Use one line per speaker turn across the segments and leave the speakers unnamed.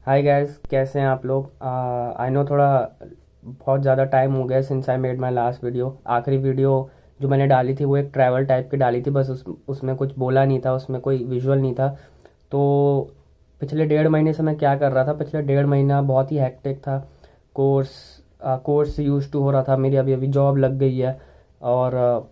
Hi guys, कैसे हैं आप लोग। आई नो थोड़ा बहुत ज़्यादा टाइम हो गया since I made my last video. आखिरी वीडियो जो मैंने डाली थी वो एक ट्रैवल टाइप की डाली थी, बस उसमें कुछ बोला नहीं था, उसमें कोई विजुअल नहीं था। तो पिछले 1.5 महीने से मैं क्या कर रहा था, पिछले 1.5 महीना बहुत ही हेक्टिक था। कोर्स कोर्स यूज टू हो रहा था मेरी, अभी अभी जॉब लग गई है। और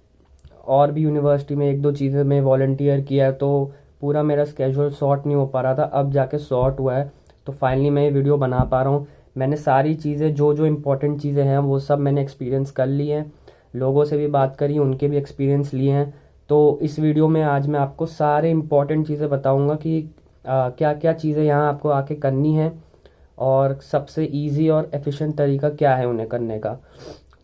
और भी यूनिवर्सिटी में एक दो चीज़ें में वॉलंटियर किया है, तो पूरा मेरा स्केजूल सॉर्ट नहीं हो पा रहा था। अब जाके सॉर्ट हुआ है, तो फाइनली मैं ये वीडियो बना पा रहा हूँ। मैंने सारी चीज़ें जो जो इम्पोर्टेंट चीज़ें हैं वो सब मैंने एक्सपीरियंस कर ली हैं, लोगों से भी बात करी, उनके भी एक्सपीरियंस लिए हैं। तो इस वीडियो में आज मैं आपको सारे इम्पोर्टेंट चीज़ें बताऊँगा कि क्या क्या चीज़ें यहाँ आपको आके करनी है, और सबसे इजी और एफिशिएंट तरीका क्या है उन्हें करने का।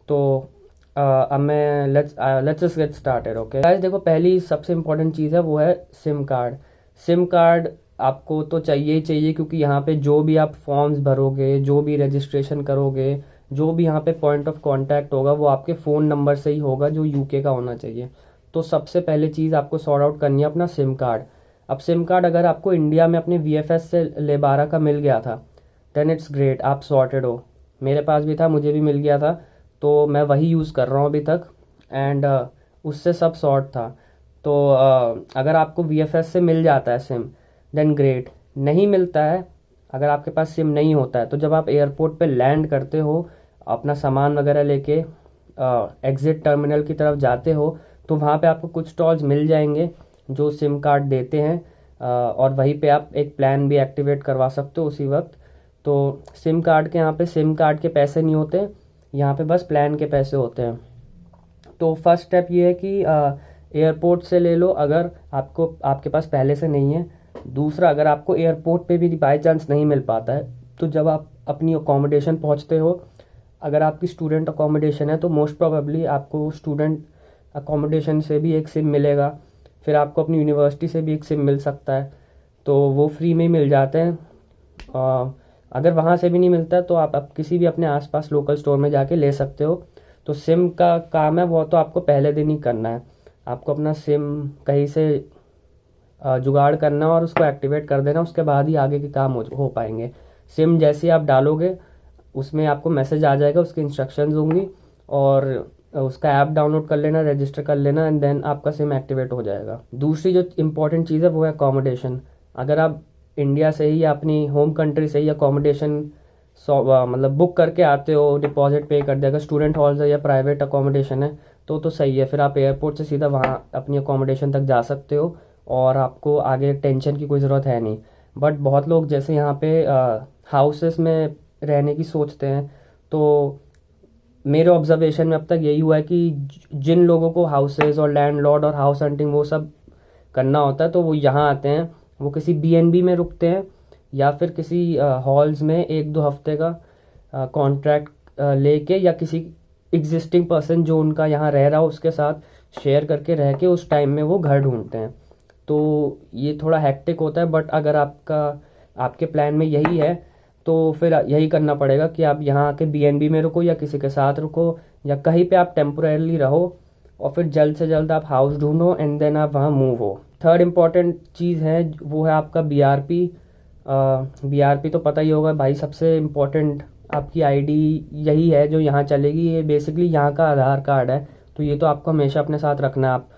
तो अब मैं let's just get started. Okay guys, देखो, पहली सबसे इम्पोर्टेंट चीज़ है वो है सिम कार्ड। सिम कार्ड आपको तो चाहिए ही चाहिए, क्योंकि यहाँ पे जो भी आप फॉर्म्स भरोगे, जो भी रजिस्ट्रेशन करोगे, जो भी यहाँ पे पॉइंट ऑफ कांटेक्ट होगा वो आपके फ़ोन नंबर से ही होगा, जो यूके का होना चाहिए। तो सबसे पहले चीज़ आपको सॉर्ट आउट करनी है अपना सिम कार्ड। अब सिम कार्ड अगर आपको इंडिया में अपने वीएफएस से लेबारा का मिल गया था, देन इट्स ग्रेट, आप सॉर्टेड हो। मेरे पास भी था, मुझे भी मिल गया था, तो मैं वही यूज़ कर रहा हूँ अभी तक। एंड उससे सब सॉर्ट था। तो अगर आपको वीएफएस से मिल जाता है सिम, देन ग्रेट। नहीं मिलता है, अगर आपके पास सिम नहीं होता है, तो जब आप एयरपोर्ट पे लैंड करते हो, अपना सामान वगैरह लेके एग्ज़िट टर्मिनल की तरफ जाते हो, तो वहाँ पे आपको कुछ स्टॉल्स मिल जाएंगे जो सिम कार्ड देते हैं। और वहीं पे आप एक प्लान भी एक्टिवेट करवा सकते हो उसी वक्त। तो सिम कार्ड के यहाँ पे सिम कार्ड के पैसे नहीं होते, यहाँ पे बस प्लान के पैसे होते हैं। तो फर्स्ट स्टेप ये है कि एयरपोर्ट से ले लो, अगर आपको आपके पास पहले से नहीं है। दूसरा, अगर आपको एयरपोर्ट पे भी बाई चांस नहीं मिल पाता है, तो जब आप अपनी अकोमोडेशन पहुंचते हो, अगर आपकी स्टूडेंट अकोमोडेशन है तो मोस्ट प्रोबेबली आपको स्टूडेंट अकोमोडेशन से भी एक सिम मिलेगा। फिर आपको अपनी यूनिवर्सिटी से भी एक सिम मिल सकता है, तो वो फ्री में ही मिल जाते हैं। अगर वहाँ से भी नहीं मिलता तो आप किसी भी अपने आसपास लोकल स्टोर में जाके ले सकते हो। तो सिम का काम है वो तो आपको पहले दिन ही करना है। आपको अपना सिम कहीं से जुगाड़ करना और उसको एक्टिवेट कर देना, उसके बाद ही आगे के काम हो पाएंगे। सिम जैसे ही आप डालोगे, उसमें आपको मैसेज आ जाएगा, उसकी इंस्ट्रक्शंस होंगी, और उसका ऐप डाउनलोड कर लेना, रजिस्टर कर लेना, एंड देन आपका सिम एक्टिवेट हो जाएगा। दूसरी जो इम्पोर्टेंट चीज़ है वो है अकोमोडेशन। अगर आप इंडिया से ही या अपनी होम कंट्री से ही अकोमोडेशन मतलब बुक करके आते हो, डिपॉजिट पे कर दिया, अगर स्टूडेंट हॉल्स है या प्राइवेट अकोमोडेशन है तो सही है। फिर आप एयरपोर्ट से सीधा वहाँ अपनी अकोमोडेशन तक जा सकते हो, और आपको आगे टेंशन की कोई ज़रूरत है नहीं। बट बहुत लोग जैसे यहाँ पे हाउसेस में रहने की सोचते हैं, तो मेरे ऑब्जर्वेशन में अब तक यही हुआ है कि जिन लोगों को हाउसेज और लैंडलॉर्ड और हाउस हंटिंग वो सब करना होता है, तो वो यहाँ आते हैं, वो किसी बीएनबी में रुकते हैं, या फिर किसी हॉल्स में 1-2 हफ्ते का कॉन्ट्रैक्ट लेके, या किसी एग्जिस्टिंग पर्सन जो उनका यहाँ रह रहा हो उसके साथ शेयर करके रह के उस टाइम में वो घर ढूंढते हैं। तो ये थोड़ा हेक्टिक होता है, बट अगर आपके प्लान में यही है तो फिर यही करना पड़ेगा कि आप यहाँ आके बीएनबी में रुको, या किसी के साथ रुको, या कहीं पे आप टेम्पोरेरली रहो, और फिर जल्द से जल्द आप हाउस ढूंढो, एंड देन आप वहाँ मूव हो। थर्ड इम्पॉर्टेंट चीज़ है वो है आपका बीआरपी। बीआरपी तो पता ही होगा भाई, सबसे इम्पोर्टेंट आपकी आईडी यही है जो यहाँ चलेगी। ये बेसिकली यहाँ का आधार कार्ड है, तो ये तो आपको हमेशा अपने साथ रखना है।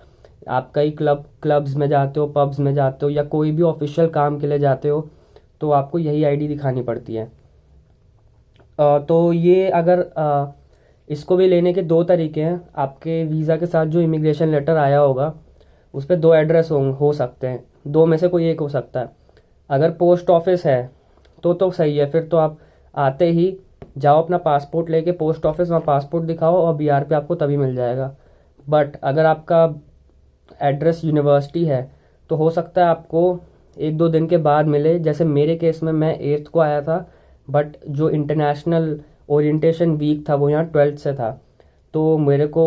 आप कई क्लब्स में जाते हो, पब्स में जाते हो, या कोई भी ऑफिशियल काम के लिए जाते हो, तो आपको यही आईडी दिखानी पड़ती है। तो ये अगर इसको भी लेने के दो तरीके हैं। आपके वीज़ा के साथ जो इमिग्रेशन लेटर आया होगा उस पर दो एड्रेस हो सकते हैं, दो में से कोई एक हो सकता है। अगर पोस्ट ऑफिस है तो सही है, फिर तो आप आते ही जाओ अपना पासपोर्ट लेके पोस्ट ऑफिस, वहाँ पासपोर्ट दिखाओ और बीआर पे आपको तभी मिल जाएगा। बट अगर आपका एड्रेस यूनिवर्सिटी है तो हो सकता है आपको 1-2 दिन के बाद मिले। जैसे मेरे केस में मैं 8th को आया था, बट जो इंटरनेशनल ओरिएंटेशन वीक था वो यहाँ 12th से था, तो मेरे को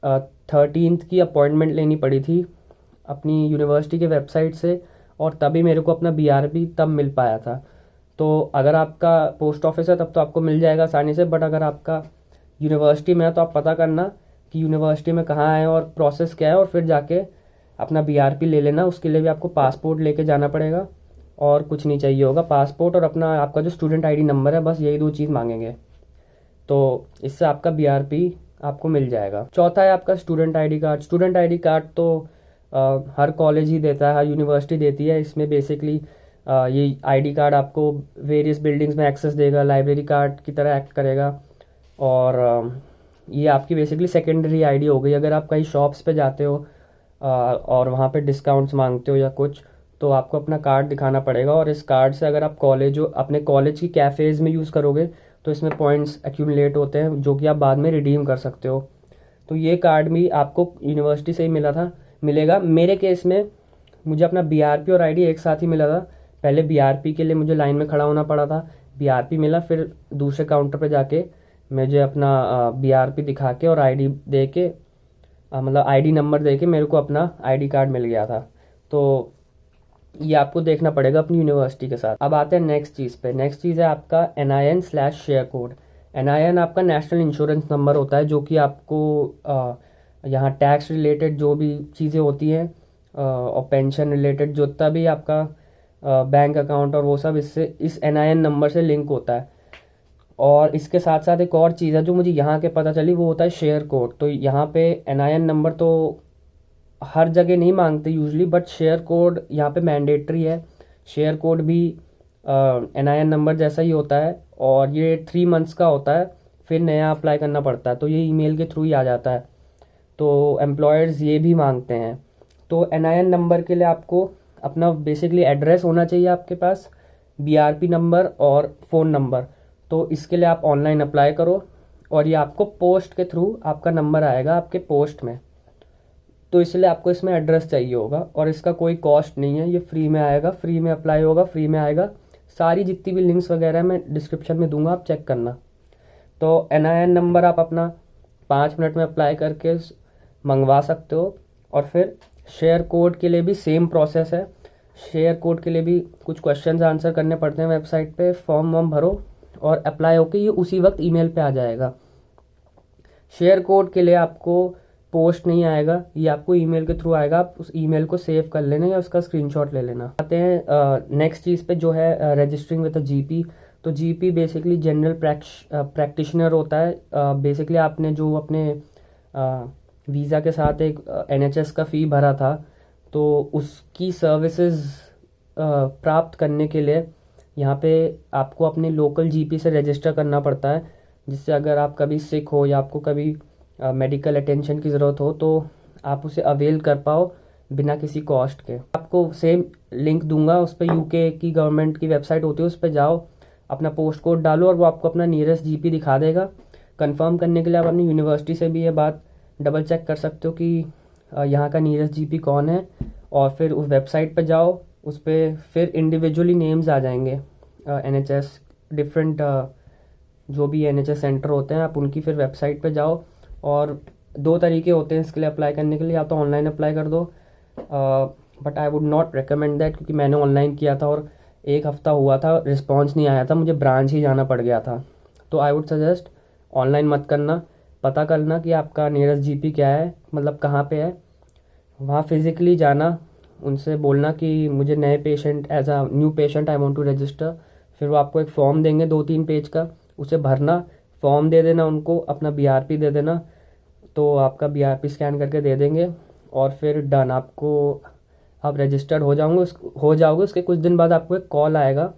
13th की अपॉइंटमेंट लेनी पड़ी थी अपनी यूनिवर्सिटी के वेबसाइट से, और तभी मेरे को अपना बीआरपी तब मिल पाया था। तो अगर आपका पोस्ट ऑफिस है तब तो आपको मिल जाएगा आसानी से, बट अगर आपका यूनिवर्सिटी में है तो आप पता करना कि यूनिवर्सिटी में कहाँ है और प्रोसेस क्या है, और फिर जाके अपना बीआरपी ले लेना। उसके लिए भी आपको पासपोर्ट लेके जाना पड़ेगा, और कुछ नहीं चाहिए होगा, पासपोर्ट और अपना आपका जो स्टूडेंट आईडी नंबर है, बस यही 2 चीज़ मांगेंगे। तो इससे आपका बीआरपी आपको मिल जाएगा। चौथा है आपका student ID card. Student ID card तो हर कॉलेज ही देता है, हर यूनिवर्सिटी देती है। इसमें बेसिकली ये आईडी कार्ड आपको वेरियस बिल्डिंग्स में एक्सेस देगा, लाइब्रेरी कार्ड की तरह एक्ट करेगा। और ये आपकी बेसिकली सेकेंडरी आईडी हो गई। अगर आप कहीं शॉप्स पे जाते हो और वहाँ पे डिस्काउंट्स मांगते हो या कुछ, तो आपको अपना कार्ड दिखाना पड़ेगा। और इस कार्ड से अगर आप अपने कॉलेज की कैफ़ेज़ में यूज़ करोगे तो इसमें पॉइंट्स एक्यूमुलेट होते हैं, जो कि आप बाद में रिडीम कर सकते हो। तो ये कार्ड भी आपको यूनिवर्सिटी से ही मिलेगा। मेरे केस में मुझे अपना बीआरपी और आईडी एक साथ ही मिला था। पहले बीआरपी के लिए मुझे लाइन में खड़ा होना पड़ा था, बीआरपी मिला, फिर दूसरे काउंटर पे जाके मुझे अपना बीआरपी दिखा के और आईडी दे के मतलब आईडी नंबर दे के मेरे को अपना आईडी कार्ड मिल गया था। तो ये आपको देखना पड़ेगा अपनी यूनिवर्सिटी के साथ। अब आते हैं नेक्स्ट चीज़ पे। नेक्स्ट चीज़ है आपका NIN/शेयर कोड। NIN आपका नेशनल इंश्योरेंस नंबर होता है, जो कि आपको यहाँ टैक्स रिलेटेड जो भी चीज़ें होती हैं और पेंशन रिलेटेड जितना भी आपका बैंक अकाउंट और वो सब इस NIN नंबर से लिंक होता है। और इसके साथ साथ एक और चीज़ है जो मुझे यहाँ के पता चली, वो होता है शेयर कोड। तो यहाँ पे NIN नंबर तो हर जगह नहीं मांगते यूजली, बट शेयर कोड यहाँ पे मैंडेटरी है। शेयर कोड भी NIN नंबर जैसा ही होता है और ये 3 मंथ्स का होता है, फिर नया अप्लाई करना पड़ता है। तो ये ईमेल के थ्रू ही आ जाता है। तो एम्प्लॉयर्स ये भी मांगते हैं। तो NIN नंबर के लिए आपको अपना बेसिकली एड्रेस होना चाहिए आपके पास, BRP नंबर और फ़ोन नंबर। तो इसके लिए आप ऑनलाइन अप्लाई करो और ये आपको पोस्ट के थ्रू आपका नंबर आएगा आपके पोस्ट में। तो इसलिए आपको इसमें एड्रेस चाहिए होगा और इसका कोई कॉस्ट नहीं है, ये फ्री में आएगा, फ्री में अप्लाई होगा, फ्री में आएगा। सारी जितनी भी लिंक्स वगैरह मैं डिस्क्रिप्शन में दूंगा, आप चेक करना। तो NIN नंबर आप अपना 5 मिनट में अप्लाई करके मंगवा सकते हो। और फिर शेयर कोड के लिए भी सेम प्रोसेस है। शेयर कोड के लिए भी कुछ क्वेश्चंस आंसर करने पड़ते हैं वेबसाइट पे, फॉर्म वॉर्म भरो और अप्लाई होके ये उसी वक्त ईमेल पे आ जाएगा। शेयर कोड के लिए आपको पोस्ट नहीं आएगा, ये आपको ईमेल के थ्रू आएगा। आप उस ईमेल को सेव कर लेना या उसका स्क्रीनशॉट ले लेना। आते हैं नेक्स्ट चीज़ पे, जो है रजिस्टरिंग विद GP। तो GP बेसिकली जनरल प्रैक्टिशनर होता है। बेसिकली आपने जो अपने वीज़ा के साथ एक NHS का फ़ी भरा था, तो उसकी सर्विसेज प्राप्त करने के लिए यहाँ पे आपको अपने लोकल GP से रजिस्टर करना पड़ता है, जिससे अगर आप कभी सिक हो या आपको कभी मेडिकल अटेंशन की ज़रूरत हो तो आप उसे अवेल कर पाओ बिना किसी कॉस्ट के। आपको सेम लिंक दूंगा, उस पर UK की गवर्नमेंट की वेबसाइट होती है, उस पर जाओ, अपना पोस्ट कोड डालो और वो आपको अपना नियरेस्ट GP दिखा देगा। कंफर्म करने के लिए आप अपनी यूनिवर्सिटी से भी ये बात डबल चेक कर सकते हो कि यहाँ का नियरेस्ट GP कौन है। और फिर उस वेबसाइट पर जाओ, उस पर फिर इंडिविजुअली नेम्स आ जाएंगे NHS डिफरेंट जो भी NHS सेंटर होते हैं, आप उनकी फिर वेबसाइट पे जाओ। और 2 तरीके होते हैं इसके लिए अप्लाई करने के लिए, या तो ऑनलाइन अप्लाई कर दो, but I would not recommend that, क्योंकि मैंने ऑनलाइन किया था और 1 हफ्ता हुआ था, रिस्पॉन्स नहीं आया था, मुझे ब्रांच ही जाना पड़ गया था। तो आई वुड सजेस्ट ऑनलाइन मत करना। पता करना कि आपका नियरेस्ट GP क्या है, मतलब कहाँ पे है, वहाँ फिज़िकली जाना, उनसे बोलना कि मुझे नए patient as a new patient I want to register. फिर वो आपको एक फॉर्म देंगे 2-3 पेज का, उसे भरना, फॉर्म दे देना उनको, अपना BRP दे देना, तो आपका BRP स्कैन करके दे देंगे और फिर डन, आप रजिस्टर्ड हो जाओगे। उसके कुछ दिन बाद आपको एक कॉल आएगा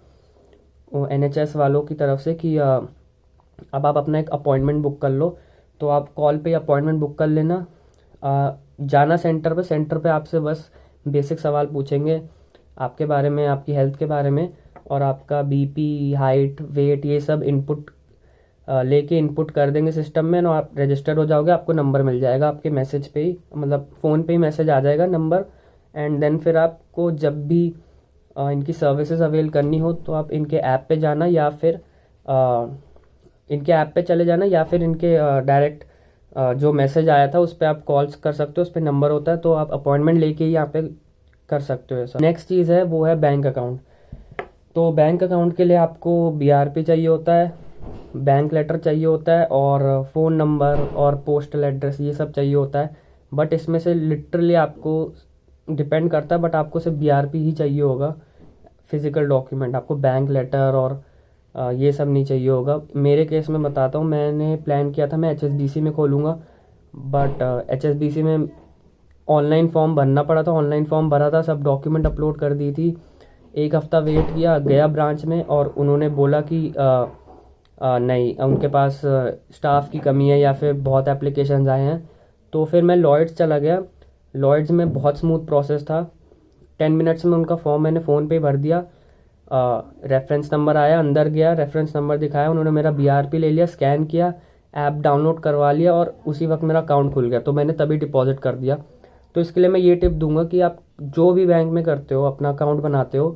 NHS वालों की तरफ से कि अब आप अपना एक अपॉइंटमेंट बुक कर लो। तो आप कॉल पे अपॉइंटमेंट बुक कर लेना, जाना सेंटर पे आपसे बस बेसिक सवाल पूछेंगे आपके बारे में, आपकी हेल्थ के बारे में, और आपका BP, हाइट, वेट, ये सब लेके इनपुट कर देंगे सिस्टम में, ना आप रजिस्टर हो जाओगे। आपको नंबर मिल जाएगा आपके मैसेज पे ही, मतलब फ़ोन पे ही मैसेज आ जाएगा नंबर। एंड देन फिर आपको जब भी इनकी सर्विसेज अवेल करनी हो तो आप इनके ऐप पे जाना, या फिर इनके ऐप पे चले जाना, या फिर इनके डायरेक्ट जो मैसेज आया था उस पर आप कॉल्स कर सकते हो, उस पर नंबर होता है, तो आप अपॉइंटमेंट लेके ही यहाँ पे कर सकते हो ऐसा। नेक्स्ट चीज़ है वो है बैंक अकाउंट। तो बैंक अकाउंट के लिए आपको BRP चाहिए होता है, बैंक लेटर चाहिए होता है, और फ़ोन नंबर और पोस्टल एड्रेस ये सब चाहिए होता है। बट इसमें से लिटरली आपको डिपेंड करता है, बट आपको सिर्फ BRP ही चाहिए होगा। फिज़िकल डॉक्यूमेंट, आपको बैंक लेटर और ये सब नहीं चाहिए होगा। मेरे केस में बताता हूँ, मैंने प्लान किया था मैं HSBC में खोलूँगा, बट HSBC में ऑनलाइन फॉर्म भरना पड़ा था। ऑनलाइन फॉर्म भरा था, सब डॉक्यूमेंट अपलोड कर दी थी। एक हफ़्ता वेट किया, गया ब्रांच में और उन्होंने बोला कि नहीं, उनके पास स्टाफ की कमी है या फिर बहुत एप्लीकेशंस आए हैं। तो फिर मैं लॉयड्स चला गया। लॉयड्स में बहुत स्मूथ प्रोसेस था, 10 मिनट्स में उनका फॉर्म मैंने फ़ोन पे भर दिया। रेफरेंस नंबर आया, अंदर गया, रेफरेंस नंबर दिखाया, उन्होंने मेरा BRP ले लिया, स्कैन किया, ऐप डाउनलोड करवा लिया और उसी वक्त मेरा अकाउंट खुल गया। तो मैंने तभी डिपॉजिट कर दिया। तो इसके लिए मैं ये टिप दूंगा कि आप जो भी बैंक में करते हो, अपना अकाउंट बनाते हो,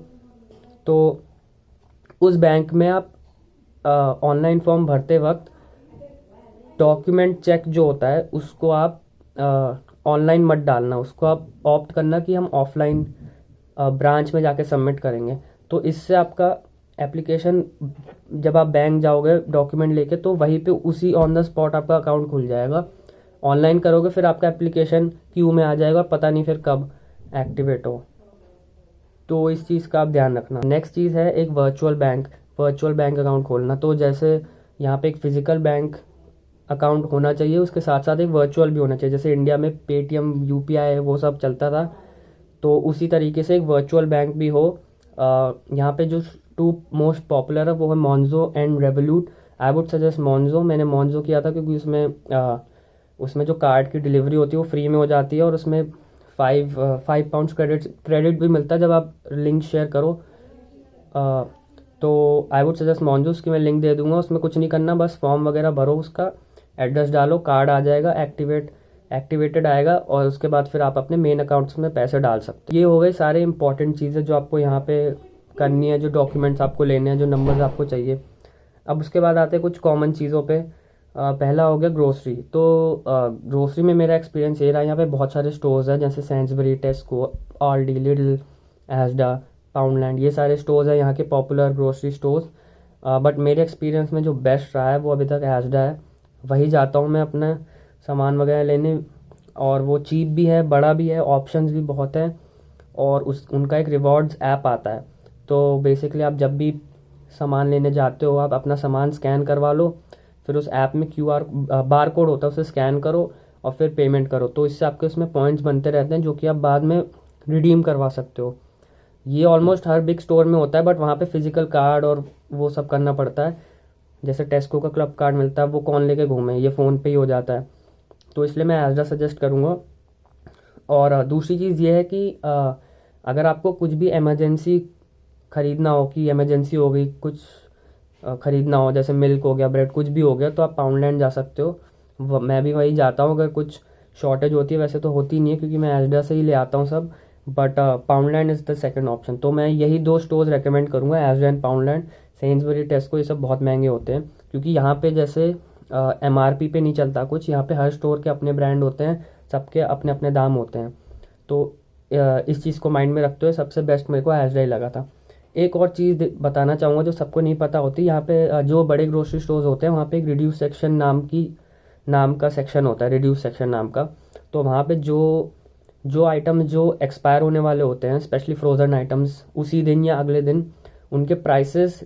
तो उस बैंक में आप ऑनलाइन फॉर्म भरते वक्त डॉक्यूमेंट चेक जो होता है उसको आप ऑनलाइन मत डालना, उसको आप ऑप्ट करना कि हम ऑफलाइन ब्रांच में जाके सबमिट करेंगे। तो इससे आपका एप्लीकेशन, जब आप बैंक जाओगे डॉक्यूमेंट लेके, तो वहीं पे उसी ऑन द स्पॉट आपका अकाउंट खुल जाएगा। ऑनलाइन करोगे फिर आपका एप्लीकेशन क्यू में आ जाएगा, पता नहीं फिर कब एक्टिवेट हो। तो इस चीज़ का आप ध्यान रखना। नेक्स्ट चीज़ है एक वर्चुअल बैंक अकाउंट खोलना। तो जैसे यहाँ पे एक फिजिकल बैंक अकाउंट होना चाहिए, उसके साथ साथ एक वर्चुअल भी होना चाहिए। जैसे इंडिया में पेटीएम, UPI वो सब चलता था, तो उसी तरीके से एक वर्चुअल बैंक भी हो। यहाँ पे जो 2 मोस्ट पॉपुलर है वो है Monzo and Revolut. I would suggest Monzo. मैंने मोन्जो किया था क्योंकि उसमें जो कार्ड की डिलीवरी होती है वो फ्री में हो जाती है और उसमें 5 पाउंड्स क्रेडिट भी मिलता है जब आप लिंक शेयर करो। तो आई वुड सजेस्ट मोन्जो। उसकी मैं लिंक दे दूंगा। उसमें कुछ नहीं करना, बस फॉर्म वगैरह भरो, उसका एड्रेस डालो, कार्ड आ जाएगा, एक्टिवेटेड आएगा और उसके बाद फिर आप अपने मेन अकाउंट्स में पैसे डाल सकते हो। ये हो गए सारे इंपॉर्टेंट चीज़ें जो आपको यहाँ पे करनी है, जो डॉक्यूमेंट्स आपको लेने हैं, जो नंबर्स आपको चाहिए। अब उसके बाद आते हैं कुछ कॉमन चीज़ों पे। पहला हो गया ग्रोसरी। तो ग्रोसरी में मेरा एक्सपीरियंस ये रहा, यहाँ पे बहुत सारे स्टोर्स हैं जैसे सेंसबरी, टेस्को, आल्डी, लिडल, एस्डा, पाउंडलैंड, ये सारे स्टोर्स हैं यहाँ के पॉपुलर ग्रोसरी स्टोर्स। बट मेरे एक्सपीरियंस में जो बेस्ट रहा है वो अभी तक एस्डा है। वही जाता हूँ मैं अपना सामान वगैरह लेने, और वो चीप भी है, बड़ा भी है, ऑप्शंस भी बहुत हैं, और उनका एक रिवॉर्ड्स ऐप आता है। तो बेसिकली आप जब भी सामान लेने जाते हो, आप अपना सामान स्कैन करवा लो, फिर उस ऐप में QR बार कोड होता है, उसे स्कैन करो और फिर पेमेंट करो। तो इससे आपके उसमें पॉइंट्स बनते रहते हैं जो कि आप बाद में रिडीम करवा सकते हो। ये ऑलमोस्ट हर बिग स्टोर में होता है, बट वहाँ पे फिजिकल कार्ड और वो सब करना पड़ता है। जैसे टेस्को का क्लब कार्ड मिलता है, वो कौन लेके घूमे, ये फ़ोन पे ही हो जाता है। तो इसलिए मैं एस्डा सजेस्ट करूँगा। और दूसरी चीज़ ये है कि अगर आपको कुछ भी इमरजेंसी ख़रीदना हो, कि इमरजेंसी हो गई, कुछ ख़रीदना हो, जैसे मिल्क हो गया, ब्रेड, कुछ भी हो गया, तो आप पाउंडलैंड जा सकते हो। मैं भी वही जाता हूँ अगर कुछ शॉर्टेज होती है। वैसे तो होती नहीं है क्योंकि मैं एस्डा से ही ले आता हूँ सब, but Poundland is the second option. तो मैं यही 2 स्टोर्स रेकमेंड करूँगा, Asda and Poundland. Sainsbury, Tesco, ये सब बहुत महंगे होते हैं क्योंकि यहाँ पे जैसे MRP पे नहीं चलता कुछ। यहाँ पे हर स्टोर के अपने ब्रांड होते हैं, सबके अपने अपने दाम होते हैं। तो इस चीज़ को माइंड में रखते हुए सबसे बेस्ट मेरे को एस्डा ही लगा था। एक और चीज़ बताना चाहूँगा जो सबको नहीं पता होती, यहाँ पे जो बड़े ग्रोसरी स्टोर्स होते हैं वहाँ पे एक रिड्यूस सेक्शन नाम का सेक्शन होता है, रिड्यूस सेक्शन नाम का। तो वहाँ पे जो आइटम जो एक्सपायर होने वाले होते हैं, स्पेशली फ्रोज़न आइटम्स, उसी दिन या अगले दिन उनके प्राइसेस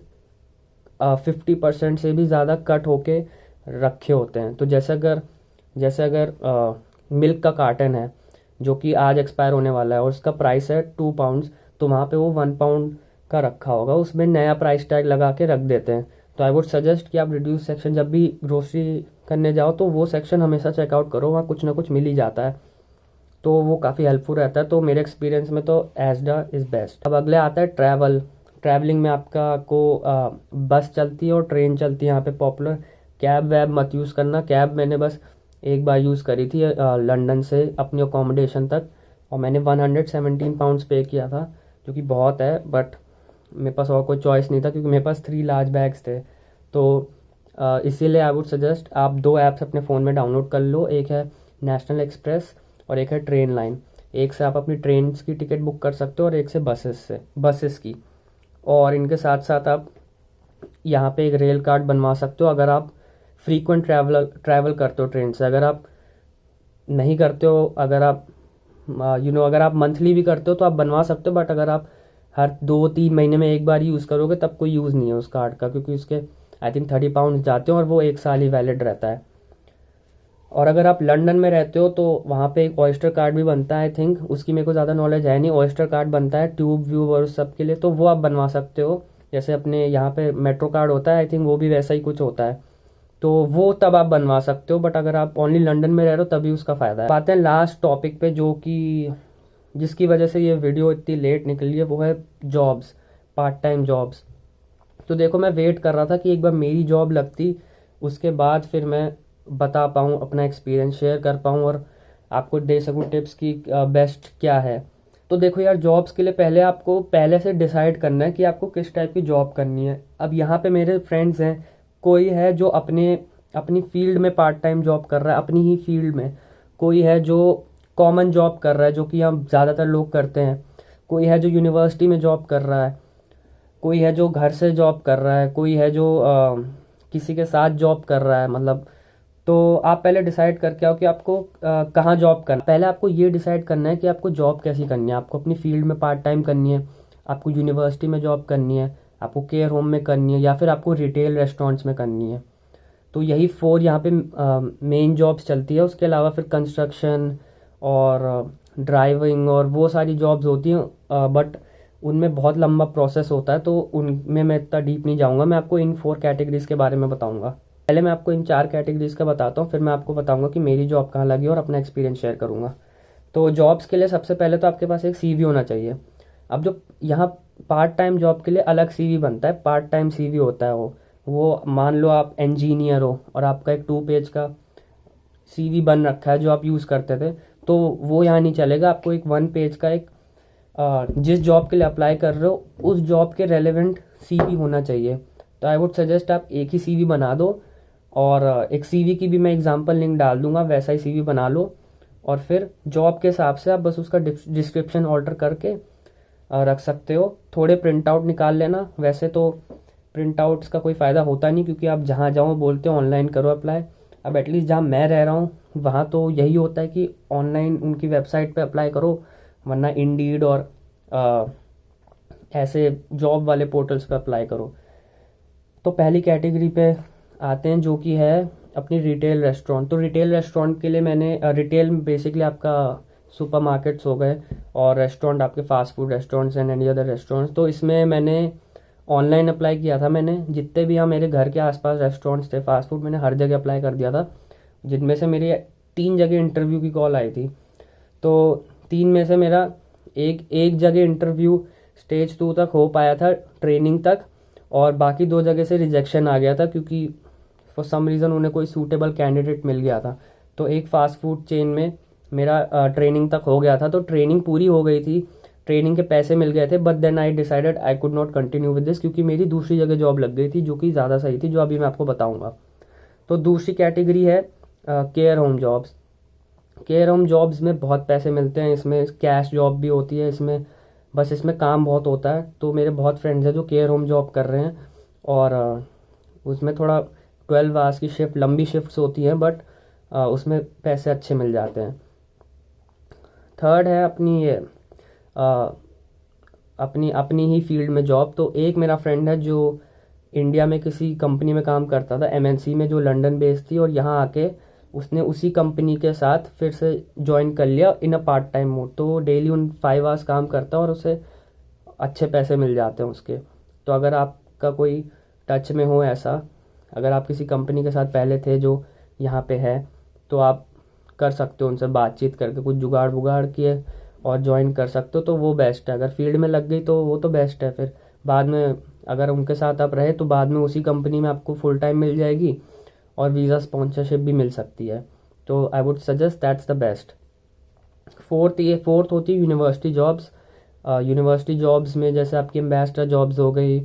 50% से भी ज़्यादा कट होके रखे होते हैं। तो जैसे अगर मिल्क का कार्टन है जो कि आज एक्सपायर होने वाला है और उसका प्राइस है 2 पाउंड्स, तो वहाँ पे वो 1 पाउंड का रखा होगा, उसमें नया प्राइस टैग लगा के रख देते हैं। तो आई वुड सजेस्ट कि आप रिड्यूस सेक्शन जब भी ग्रोसरी करने जाओ तो वो सेक्शन हमेशा चेकआउट करो, वहाँ कुछ ना कुछ मिल ही जाता है, तो वो काफ़ी हेल्पफुल रहता है। तो मेरे एक्सपीरियंस में तो एस्डा इज़ बेस्ट। अब अगले आता है ट्रैवलिंग में को बस चलती है और ट्रेन चलती है यहाँ पे पॉपुलर। कैब वैब मत यूज़ करना। कैब मैंने बस एक बार यूज़ करी थी लंदन से अपनी अकोमोडेशन तक, और मैंने 117 पाउंड्स पे किया था, जो कि बहुत है, बट मेरे पास और कोई चॉइस नहीं था क्योंकि मेरे पास 3 लार्ज बैग्स थे। तो इसीलिए आई वुड सजेस्ट आप 2 ऐप्स अपने फ़ोन में डाउनलोड कर लो। एक है नेशनल एक्सप्रेस और एक है ट्रेन लाइन। एक से आप अपनी ट्रेन की टिकट बुक कर सकते हो और एक से बसेस की। और इनके साथ साथ आप यहाँ पे एक रेल कार्ड बनवा सकते हो अगर आप फ्रीक्वेंट ट्रैवल करते हो ट्रेन से। अगर आप नहीं करते हो, अगर आप अगर आप मंथली भी करते हो तो आप बनवा सकते हो, बट अगर आप हर 2-3 महीने में एक बार यूज़ करोगे तब कोई यूज़ नहीं है उस कार्ड का, क्योंकि उसके आई थिंक 30 पाउंड जाते हैं और वो 1 साल ही वैलिड रहता है। और अगर आप लंदन में रहते हो तो वहाँ पे एक ऑयस्टर कार्ड भी बनता है, आई थिंक उसकी मेरे को ज़्यादा नॉलेज है नहीं। ऑयस्टर कार्ड बनता है ट्यूब व्यू और सब के लिए, तो वो आप बनवा सकते हो। जैसे अपने यहाँ पे मेट्रो कार्ड होता है, आई थिंक वो भी वैसा ही कुछ होता है, तो वो तब आप बनवा सकते हो। बट अगर आप ओनली लंदन में रह रहे हो तभी उसका फ़ायदा है। आते हैं लास्ट टॉपिक पे, जो कि जिसकी वजह से ये वीडियो इतनी लेट निकली है, वो है जॉब्स, पार्ट टाइम जॉब्स। तो देखो, मैं वेट कर रहा था कि एक बार मेरी जॉब लगती, उसके बाद फिर मैं बता पाऊँ, अपना एक्सपीरियंस शेयर कर पाऊँ और आपको दे सकूँ टिप्स की बेस्ट क्या है। तो देखो यार, जॉब्स के लिए पहले आपको पहले से डिसाइड करना है कि आपको किस टाइप की जॉब करनी है। अब यहाँ पे मेरे फ्रेंड्स हैं, कोई है जो अपनी फील्ड में पार्ट टाइम जॉब कर रहा है, अपनी ही फील्ड में। कोई है जो कॉमन जॉब कर रहा है, जो कि हम ज़्यादातर लोग करते हैं। कोई है जो यूनिवर्सिटी में जॉब कर रहा है। कोई है जो घर से जॉब कर रहा है। कोई है जो किसी के साथ जॉब कर रहा है, मतलब। तो आप पहले डिसाइड करके आओ कि आपको कहाँ जॉब करना। पहले आपको ये डिसाइड करना है कि आपको जॉब कैसी करनी है। आपको अपनी फील्ड में पार्ट टाइम करनी है, आपको यूनिवर्सिटी में जॉब करनी है, आपको केयर होम में करनी है, या फिर आपको रिटेल रेस्टोरेंट्स में करनी है। तो यही 4 यहाँ पे मेन जॉब्स चलती है। उसके अलावा फिर कंस्ट्रक्शन और ड्राइविंग और वो सारी जॉब्स होती हैं, बट उनमें बहुत लंबा प्रोसेस होता है, तो उनमें मैं इतना डीप नहीं जाऊँगा। मैं आपको इन 4 कैटेगरीज के बारे में बताऊँगा। पहले मैं आपको इन 4 कैटेगरीज का बताता हूँ, फिर मैं आपको बताऊँगा कि मेरी जॉब कहाँ लगी और अपना एक्सपीरियंस शेयर करूँगा। तो जॉब्स के लिए सबसे पहले तो आपके पास एक CV होना चाहिए। अब जो यहाँ पार्ट टाइम जॉब के लिए अलग CV बनता है, पार्ट टाइम CV होता है वो मान लो आप इंजीनियर हो और आपका एक 2 पेज का CV बन रखा है जो आप यूज़ करते थे, तो वो यहाँ नहीं चलेगा। आपको एक 1 पेज का एक जिस जॉब के लिए अप्लाई कर रहे हो उस जॉब के रेलेवेंट CV होना चाहिए। तो आई वुड सजेस्ट आप एक ही CV बना दो, और एक CV की भी मैं एग्जांपल लिंक डाल दूंगा, वैसा ही CV बना लो। और फिर जॉब के हिसाब से आप बस उसका डिस्क्रिप्शन ऑल्टर करके रख सकते हो। थोड़े प्रिंट आउट निकाल लेना। वैसे तो प्रिंट आउट्स का कोई फ़ायदा होता नहीं, क्योंकि आप जहाँ जाओ बोलते हो ऑनलाइन करो अप्लाई। अब एटलीस्ट जहाँ मैं रह रहा हूँ वहाँ तो यही होता है कि ऑनलाइन उनकी वेबसाइट पे अप्लाई करो, वरना इंडीड और ऐसे जॉब वाले पोर्टल्स पे अप्लाई करो। तो पहली कैटेगरी पे आते हैं, जो कि है अपनी रिटेल रेस्टोरेंट। तो रिटेल रेस्टोरेंट के लिए मैंने रिटेल बेसिकली आपका सुपरमार्केट्स हो गए, और रेस्टोरेंट आपके fast food restaurants and any other restaurants. तो इसमें मैंने ऑनलाइन अप्लाई किया था। मैंने जितने भी यहाँ मेरे घर के आसपास रेस्टोरेंट्स थे फास्ट फूड, मैंने हर जगह अप्लाई कर दिया था, जिनमें से मेरी 3 जगह इंटरव्यू की कॉल आई थी। तो 3 में से मेरा एक जगह इंटरव्यू स्टेज 2 तक हो पाया था, ट्रेनिंग तक, और बाकी 2 जगह से रिजेक्शन आ गया था, क्योंकि फॉर सम रीज़न उन्हें कोई सूटेबल कैंडिडेट मिल गया था। तो एक फास्ट फूड चेन में मेरा ट्रेनिंग तक हो गया था, तो ट्रेनिंग पूरी हो गई थी, ट्रेनिंग के पैसे मिल गए थे। But then I decided I could not continue with this, क्योंकि मेरी दूसरी जगह जॉब लग गई थी जो कि ज़्यादा सही थी, जो अभी मैं आपको बताऊँगा। तो दूसरी कैटेगरी है care home jobs. Care home jobs में बहुत पैसे मिलते हैं, इसमें कैश जॉब भी होती है इसमें, बस इसमें काम बहुत होता है। तो मेरे बहुत फ्रेंड्स हैं जो केयर होम जॉब कर रहे हैं, और उसमें थोड़ा 12 आवर्स की शिफ्ट, लंबी शिफ्ट्स होती हैं, बट उसमें पैसे अच्छे मिल जाते हैं। थर्ड है अपनी ये अपनी ही फील्ड में जॉब। तो एक मेरा फ्रेंड है जो इंडिया में किसी कंपनी में काम करता था, MNC में, जो लंदन बेस्ड थी, और यहाँ आके उसने उसी कंपनी के साथ फिर से ज्वाइन कर लिया इन अ पार्ट टाइम मोड। तो वो डेली उन 5 आवर्स काम करता है और उसे अच्छे पैसे मिल जाते हैं उसके। तो अगर आपका कोई टच में हो ऐसा, अगर आप किसी कंपनी के साथ पहले थे जो यहाँ पे है, तो आप कर सकते हो उनसे बातचीत करके, कुछ जुगाड़ वुगाड़ किए और ज्वाइन कर सकते हो, तो वो बेस्ट है। अगर फील्ड में लग गई तो वो तो बेस्ट है। फिर बाद में अगर उनके साथ आप रहे तो बाद में उसी कंपनी में आपको फुल टाइम मिल जाएगी और वीज़ा स्पॉन्सरशिप भी मिल सकती है। तो आई would suggest that's the best. Fourth होती है यूनिवर्सिटी जॉब्स। यूनिवर्सिटी जॉब्स में जैसे आपकी एम्बेसडर जॉब्स हो गई,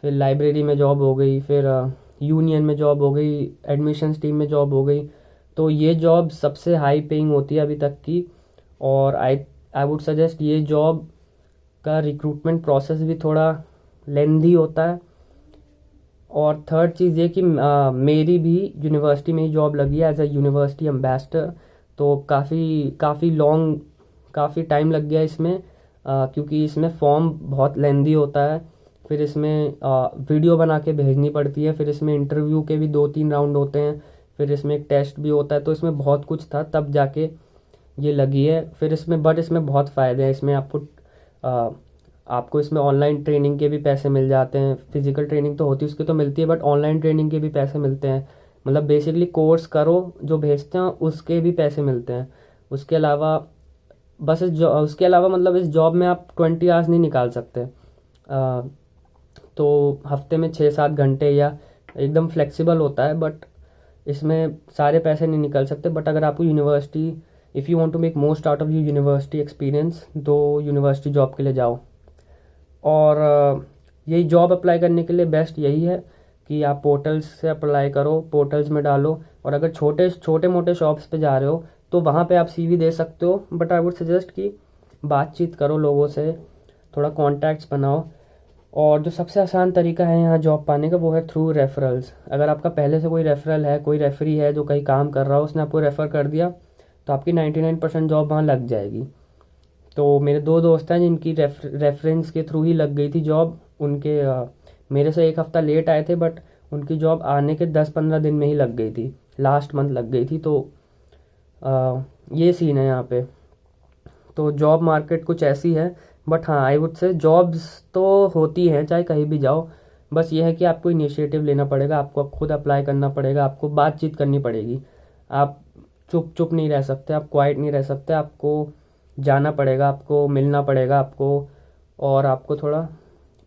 फिर लाइब्रेरी में जॉब हो गई, फिर यूनियन में जॉब हो गई, एडमिशन्स टीम में जॉब हो गई। तो ये जॉब सबसे हाई पेइंग होती है अभी तक की, और आई वुड सजेस्ट ये जॉब का रिक्रूटमेंट प्रोसेस भी थोड़ा लेंदी होता है। और थर्ड चीज़ ये कि मेरी भी यूनिवर्सिटी में ही जॉब लगी है एज अ यूनिवर्सिटी एम्बेसडर। तो काफ़ी टाइम लग गया इसमें। क्योंकि इसमें फॉर्म बहुत लेंदी होता है, फिर इसमें वीडियो बना के भेजनी पड़ती है, फिर इसमें इंटरव्यू के भी 2-3 राउंड होते हैं, फिर इसमें एक टेस्ट भी होता है, तो इसमें बहुत कुछ था तब जाके ये लगी है। फिर इसमें इसमें बहुत फ़ायदे हैं। इसमें आपको इसमें ऑनलाइन ट्रेनिंग के भी पैसे मिल जाते हैं। फिजिकल ट्रेनिंग तो होती है उसकी तो मिलती है, बट ऑनलाइन ट्रेनिंग के भी पैसे मिलते हैं। मतलब बेसिकली कोर्स करो जो भेजते हैं उसके भी पैसे मिलते हैं। उसके अलावा उसके अलावा मतलब इस जॉब में आप 20 आवर्स नहीं निकाल सकते। तो हफ्ते में 6-7 घंटे या एकदम फ्लेक्सिबल होता है, बट इसमें सारे पैसे नहीं निकल सकते। बट अगर आपको university, if you want to make most out of you university experience, तो यूनिवर्सिटी जॉब के लिए जाओ। और यही जॉब अप्लाई करने के लिए बेस्ट यही है कि आप पोर्टल्स से अप्लाई करो, पोर्टल्स में डालो। और अगर छोटे मोटे शॉप्स पे जा रहे हो तो वहाँ पे आप सीवी दे सकते हो, बट आई वुड सजेस्ट कि बातचीत करो लोगों से, थोड़ा कॉन्टैक्ट्स बनाओ। और जो सबसे आसान तरीका है यहाँ जॉब पाने का वो है थ्रू रेफरल्स। अगर आपका पहले से कोई रेफरल है, कोई रेफरी है जो कहीं काम कर रहा हो, उसने आपको रेफ़र कर दिया, तो आपकी 99% जॉब वहाँ लग जाएगी। तो मेरे 2 दोस्त हैं जिनकी रेफरेंस के थ्रू ही लग गई थी जॉब। उनके मेरे से 1 हफ़्ता लेट आए थे, बट उनकी जॉब आने के 10-15 दिन में ही लग गई थी, लास्ट मंथ लग गई थी। तो ये सीन है यहाँ पे। तो जॉब मार्केट कुछ ऐसी है। बट हाँ, आई वुड से जॉब्स तो होती हैं चाहे कहीं भी जाओ, बस ये है कि आपको इनिशिएटिव लेना पड़ेगा, आपको खुद अप्लाई करना पड़ेगा, आपको बातचीत करनी पड़ेगी। आप चुप चुप नहीं रह सकते, आप क्वाइट नहीं रह सकते, आपको जाना पड़ेगा, आपको मिलना पड़ेगा आपको। और आपको थोड़ा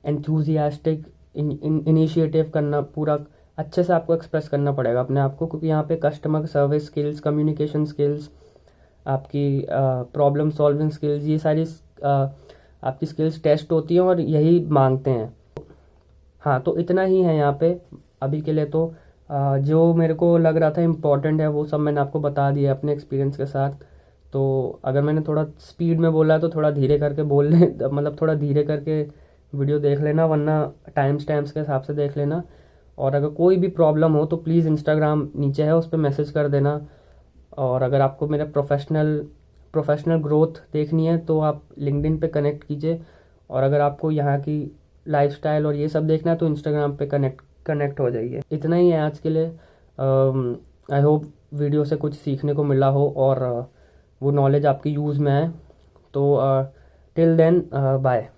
एंथुजियास्टिक इनिशिएटिव करना, पूरा अच्छे से आपको एक्सप्रेस करना पड़ेगा अपने आप को, क्योंकि यहाँ पे customer service skills, communication skills, आपकी प्रॉब्लम सॉल्विंग स्किल्स, ये सारी आपकी स्किल्स टेस्ट होती हैं और यही मांगते हैं। हाँ, तो इतना ही है यहाँ पे अभी के लिए। तो जो मेरे को लग रहा था इम्पोर्टेंट है वो सब मैंने आपको बता दिया अपने एक्सपीरियंस के साथ। तो अगर मैंने थोड़ा स्पीड में बोला है तो थोड़ा धीरे करके बोल ले मतलब थोड़ा धीरे करके वीडियो देख लेना, वरना टाइम स्टैम्प्स के हिसाब से देख लेना। और अगर कोई भी प्रॉब्लम हो तो प्लीज़ इंस्टाग्राम नीचे है, उस पर मैसेज कर देना। और अगर आपको मेरा प्रोफेशनल ग्रोथ देखनी है तो आप लिंक्डइन पे कनेक्ट कीजिए। और अगर आपको यहाँ की लाइफस्टाइल और ये सब देखना है तो इंस्टाग्राम पे कनेक्ट हो जाइए। इतना ही है आज के लिए। आई होप वीडियो से कुछ सीखने को मिला हो और वो नॉलेज आपकी यूज़ में है। तो टिल देन बाय।